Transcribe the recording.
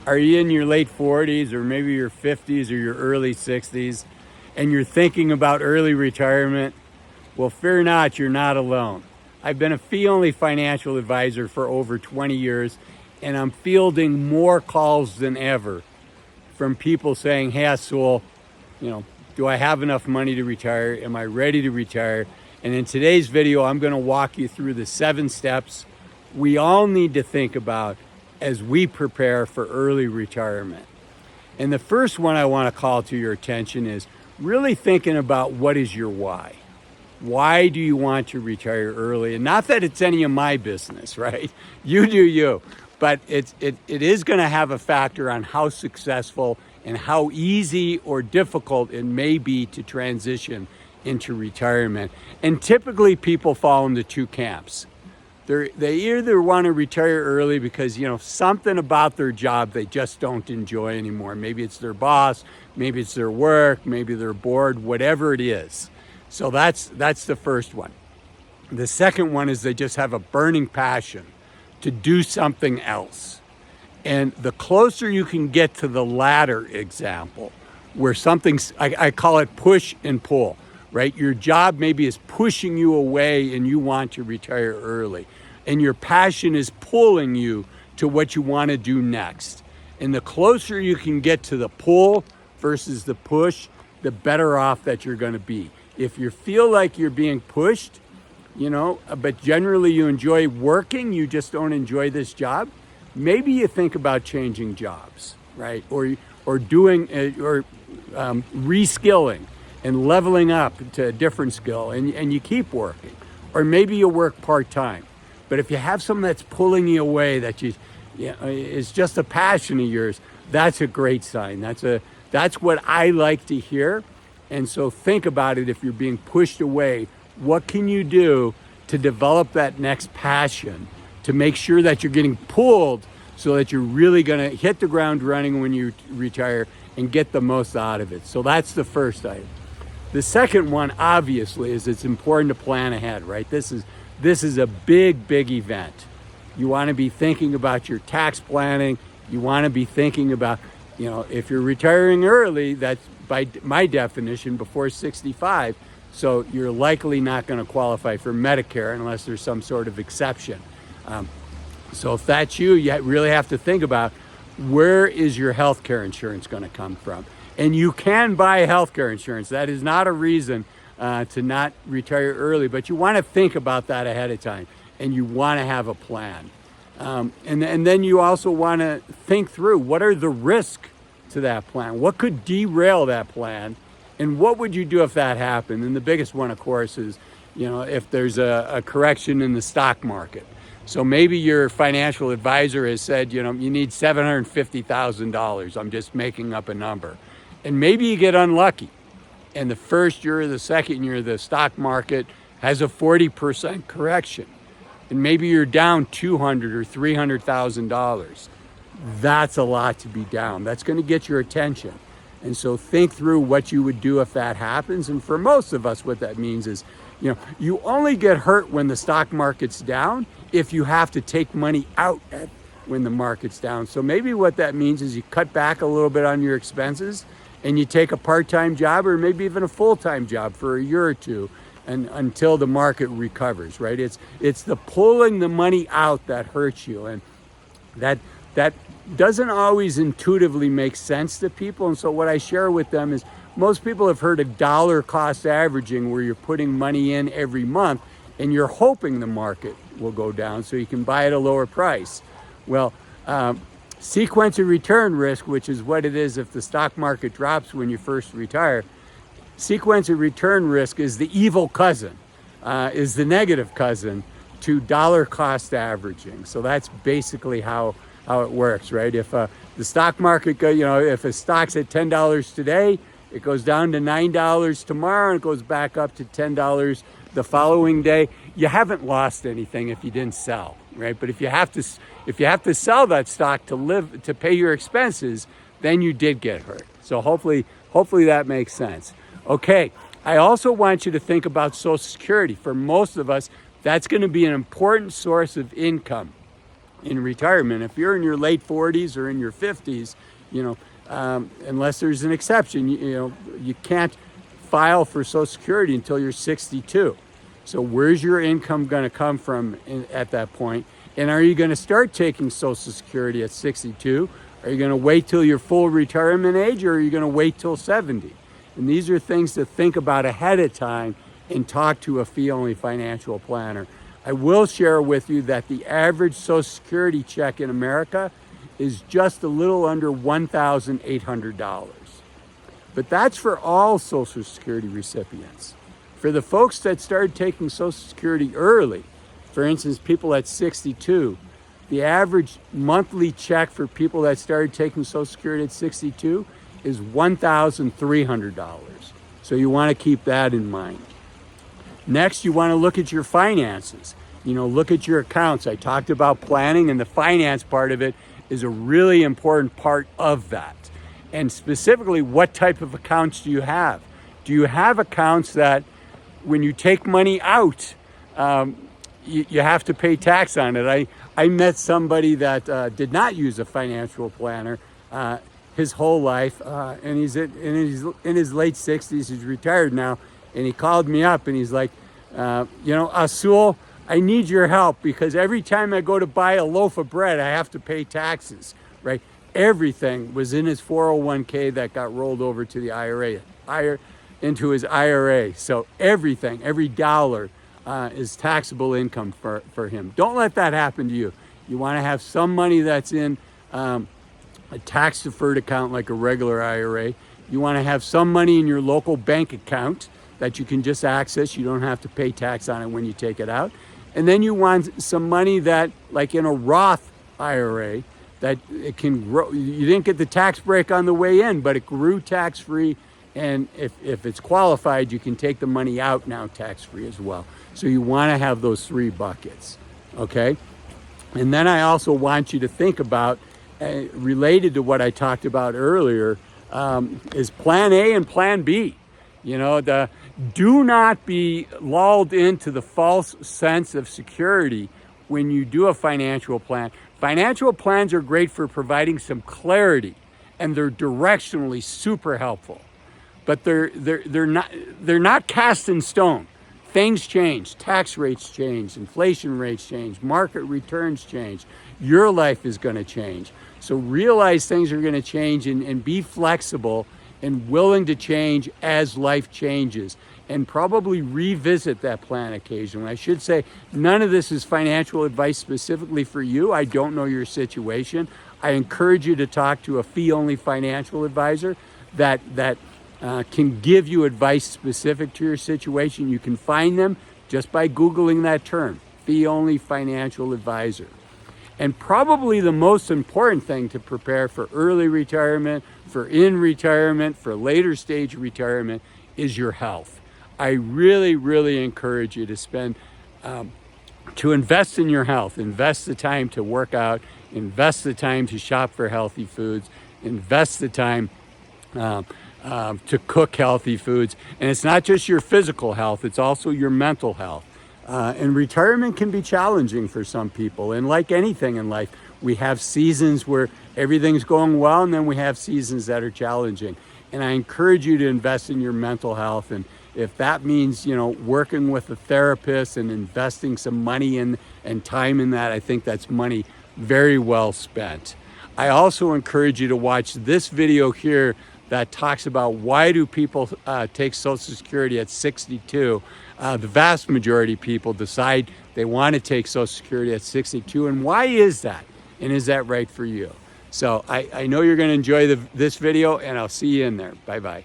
Are you in your late 40s or maybe your 50s or your early 60s and you're thinking about early retirement? Well, fear not, you're not alone. I've been a fee-only financial advisor for over 20 years, and I'm fielding more calls than ever from people saying, "Hey, Asul, do I have enough money to retire? Am I ready to retire?" And in today's video, I'm going to walk you through the 7 steps we all need to think about as we prepare for early retirement. And the first one I want to call to your attention is really thinking about what is your why. Why do you want to retire early? And not that it's any of my business, right? You do you. But it is going to have a factor on how successful and how easy or difficult it may be to transition into retirement. And typically people fall into 2 camps. They either want to retire early because, something about their job they just don't enjoy anymore. Maybe it's their boss, maybe it's their work, maybe they're bored, whatever it is. So that's the first one. The second one is they just have a burning passion to do something else. And the closer you can get to the latter example, where something's, I call it push and pull, right? Your job maybe is pushing you away and you want to retire early. And your passion is pulling you to what you want to do next. And the closer you can get to the pull versus the push, the better off that you're going to be. If you feel like you're being pushed, but generally you enjoy working, you just don't enjoy this job, maybe you think about changing jobs, right? Or doing reskilling and leveling up to a different skill, and you keep working. Or maybe you work part-time. But if you have something that's pulling you away, that is just a passion of yours, that's a great sign. That's what I like to hear. And so think about it. If you're being pushed away, what can you do to develop that next passion, to make sure that you're getting pulled so that you're really going to hit the ground running when you retire and get the most out of it? So that's the first item. The second one, obviously, is it's important to plan ahead, right? This is a big event. You want to be thinking about your tax planning. You want to be thinking about, if you're retiring early, that's by my definition before 65. So you're likely not going to qualify for Medicare unless there's some sort of exception. So if that's you, you really have to think about where is your health care insurance going to come from. And you can buy health care insurance. That is not a reason to not retire early, but you want to think about that ahead of time, and you want to have a plan. And then you also want to think through what are the risks to that plan? What could derail that plan? And what would you do if that happened? And the biggest one, of course, is, if there's a correction in the stock market. So maybe your financial advisor has said, you need $750,000. I'm just making up a number. And maybe you get unlucky. And the first year or the second year, the stock market has a 40% correction. And maybe you're down $200,000 or $300,000. That's a lot to be down. That's going to get your attention. And so think through what you would do if that happens. And for most of us, what that means is, you only get hurt when the stock market's down if you have to take money out when the market's down. So maybe what that means is you cut back a little bit on your expenses and you take a part-time job or maybe even a full-time job for a year or two and until the market recovers, right? It's the pulling the money out that hurts you. And that doesn't always intuitively make sense to people. And so what I share with them is most people have heard of dollar cost averaging, where you're putting money in every month and you're hoping the market will go down so you can buy at a lower price. Well, sequence of return risk, which is what it is if the stock market drops when you first retire, sequence of return risk is the evil cousin, is the negative cousin to dollar cost averaging. So that's basically how it works, right? If the stock market if a stock's at $10 today, it goes down to $9 tomorrow and it goes back up to $10 the following day, you haven't lost anything if you didn't sell, right? But if you have to sell that stock to pay your expenses, then you did get hurt. So hopefully that makes sense. Okay, I also want you to think about Social Security. For most of us, that's going to be an important source of income in retirement. If you're in your late 40s or in your 50s, you know, unless there's an exception, you can't file for Social Security until you're 62. So where's your income going to come from at that point? And are you going to start taking Social Security at 62? Are you going to wait till your full retirement age, or are you going to wait till 70? And these are things to think about ahead of time and talk to a fee-only financial planner. I will share with you that the average Social Security check in America is just a little under $1,800. But that's for all Social Security recipients. For the folks that started taking Social Security early, for instance, people at 62, the average monthly check for people that started taking Social Security at 62 is $1,300. So you want to keep that in mind. Next, you want to look at your finances. Look at your accounts. I talked about planning, and the finance part of it is a really important part of that. And specifically, what type of accounts do you have? Do you have accounts that when you take money out, you have to pay tax on it? I met somebody that did not use a financial planner his whole life, and he's in his late 60s. He's retired now, and he called me up and he's like, Asul, I need your help because every time I go to buy a loaf of bread, I have to pay taxes, right? Everything was in his 401k that got rolled over to the IRA, into his IRA. So everything, every dollar is taxable income for him. Don't let that happen to you. You want to have some money that's in a tax deferred account like a regular IRA. You want to have some money in your local bank account that you can just access. You don't have to pay tax on it when you take it out. And then you want some money that, like in a Roth IRA, that it can grow. You didn't get the tax break on the way in, but it grew tax-free. And if it's qualified, you can take the money out now tax-free as well. So you want to have those three buckets, okay? And then I also want you to think about, related to what I talked about earlier, is Plan A and Plan B. Do not be lulled into the false sense of security when you do a financial plan. Financial plans are great for providing some clarity, and they're directionally super helpful. But they're not cast in stone. Things change, tax rates change, inflation rates change, market returns change. Your life is going to change. So realize things are going to change and be flexible and willing to change as life changes, and probably revisit that plan occasionally. I should say none of this is financial advice specifically for you. I don't know your situation. I encourage you to talk to a fee-only financial advisor that can give you advice specific to your situation. You can find them just by Googling that term, fee-only financial advisor. And probably the most important thing to prepare for early retirement, for in retirement, for later stage retirement is your health. I really, really encourage you to invest in your health. Invest the time to work out, invest the time to shop for healthy foods, invest the time to cook healthy foods. And it's not just your physical health, it's also your mental health. And retirement can be challenging for some people. And like anything in life, we have seasons where everything's going well, and then we have seasons that are challenging. And I encourage you to invest in your mental health. And if that means, working with a therapist and investing some money and time in that, I think that's money very well spent. I also encourage you to watch this video here that talks about why do people take Social Security at 62. The vast majority of people decide they want to take Social Security at 62. And why is that? And is that right for you? So I know you're going to enjoy this video, and I'll see you in there. Bye-bye.